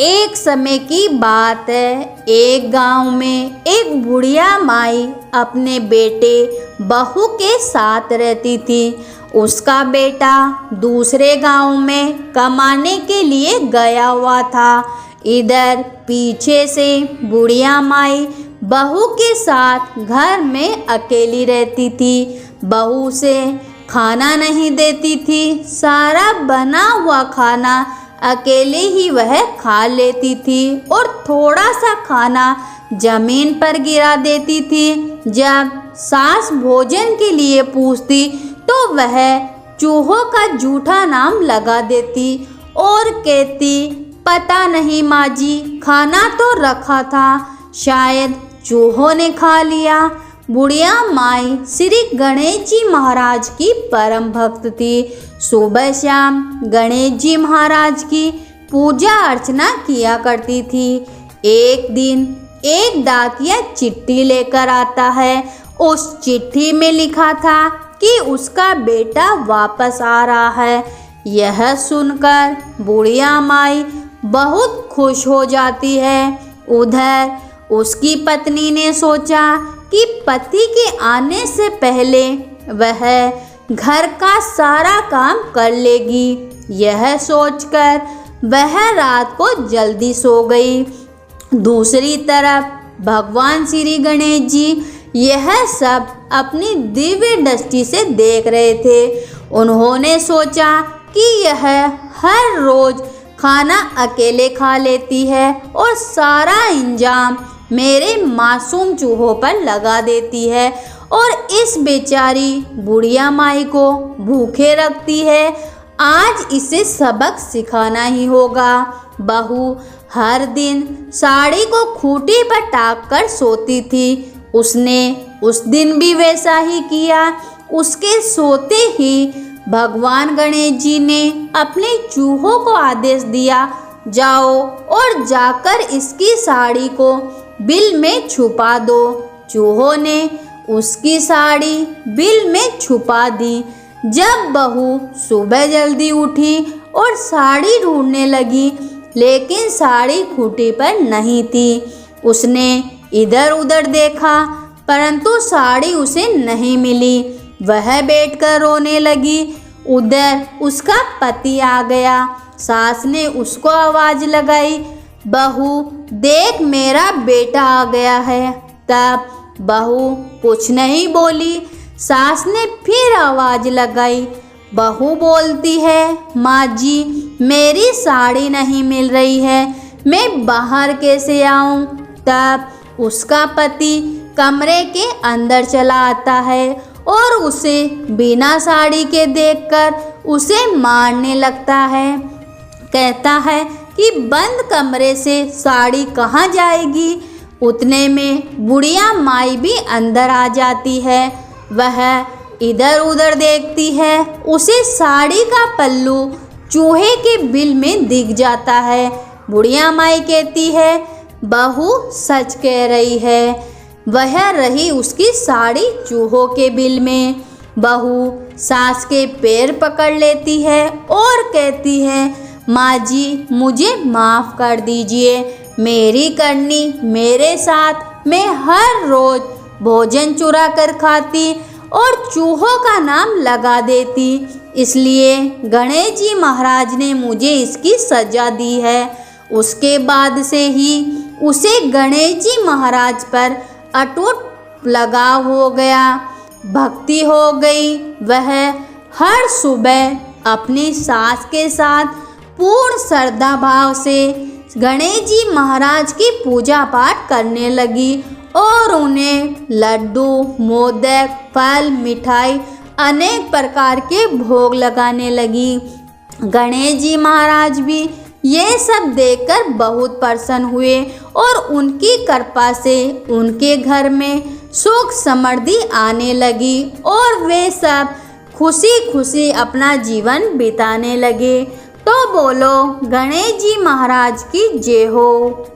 एक समय की बात है, एक गांव में एक बुढ़िया माई अपने बेटे बहू के साथ रहती थी। उसका बेटा दूसरे गांव में कमाने के लिए गया हुआ था। इधर पीछे से बुढ़िया माई बहू के साथ घर में अकेली रहती थी। बहू से खाना नहीं देती थी, सारा बना हुआ खाना अकेले ही वह खा लेती थी और थोड़ा सा खाना जमीन पर गिरा देती थी। जब सास भोजन के लिए पूछती तो वह चूहों का झूठा नाम लगा देती और कहती, पता नहीं माँ जी, खाना तो रखा था, शायद चूहों ने खा लिया। बुढ़िया माई श्री गणेश जी महाराज की परम भक्त थी। सुबह शाम गणेश जी महाराज की पूजा अर्चना किया करती थी। एक दिन एक डाकिया चिट्ठी लेकर आता है। उस चिट्ठी में लिखा था कि उसका बेटा वापस आ रहा है। यह सुनकर बुढ़िया माई बहुत खुश हो जाती है। उधर उसकी पत्नी ने सोचा कि पति के आने से पहले वह घर का सारा काम कर लेगी। यह सोचकर वह रात को जल्दी सो गई। दूसरी तरफ भगवान श्री गणेश जी यह सब अपनी दिव्य दृष्टि से देख रहे थे। उन्होंने सोचा कि यह हर रोज खाना अकेले खा लेती है और सारा इंजाम मेरे मासूम चूहों पर लगा देती है और इस बेचारी बुढ़िया माई को भूखे रखती है। आज इसे सबक सिखाना ही होगा। बहू हर दिन साड़ी को खूंटी पर टाक कर सोती थी। उसने उस दिन भी वैसा ही किया। उसके सोते ही भगवान गणेश जी ने अपने चूहों को आदेश दिया, जाओ और जाकर इसकी साड़ी को बिल में छुपा दो। चूहों ने उसकी साड़ी बिल में छुपा दी। जब बहू सुबह जल्दी उठी और साड़ी ढूंढने लगी, लेकिन साड़ी खूंटी पर नहीं थी। उसने इधर उधर देखा, परंतु साड़ी उसे नहीं मिली। वह बैठकर रोने लगी। उधर उसका पति आ गया। सास ने उसको आवाज लगाई, बहू देख, मेरा बेटा आ गया है। तब बहू कुछ नहीं बोली। सास ने फिर आवाज लगाई। बहू बोलती है, माँ जी, मेरी साड़ी नहीं मिल रही है, मैं बाहर कैसे आऊँ? तब उसका पति कमरे के अंदर चला आता है और उसे बिना साड़ी के देखकर उसे मारने लगता है। कहता है कि बंद कमरे से साड़ी कहाँ जाएगी? उतने में बुढ़िया माई भी अंदर आ जाती है। वह इधर उधर देखती है। उसे साड़ी का पल्लू चूहे के बिल में दिख जाता है। बुढ़िया माई कहती है, बहू सच कह रही है, वह रही उसकी साड़ी चूहों के बिल में। बहू सास के पैर पकड़ लेती है और कहती है, माँ जी, मुझे माफ़ कर दीजिए, मेरी करनी मेरे साथ। मैं हर रोज भोजन चुरा कर खाती और चूहों का नाम लगा देती, इसलिए गणेश जी महाराज ने मुझे इसकी सजा दी है। उसके बाद से ही उसे गणेश जी महाराज पर अटूट लगाव हो गया, भक्ति हो गई। वह हर सुबह अपनी सास के साथ पूर्ण श्रद्धा भाव से गणेश जी महाराज की पूजा पाठ करने लगी और उन्हें लड्डू, मोदक, फल, मिठाई अनेक प्रकार के भोग लगाने लगी। गणेश जी महाराज भी ये सब देखकर बहुत प्रसन्न हुए और उनकी कृपा से उनके घर में सुख समृद्धि आने लगी और वे सब खुशी खुशी अपना जीवन बिताने लगे। तो बोलो गणेश जी महाराज की जय हो।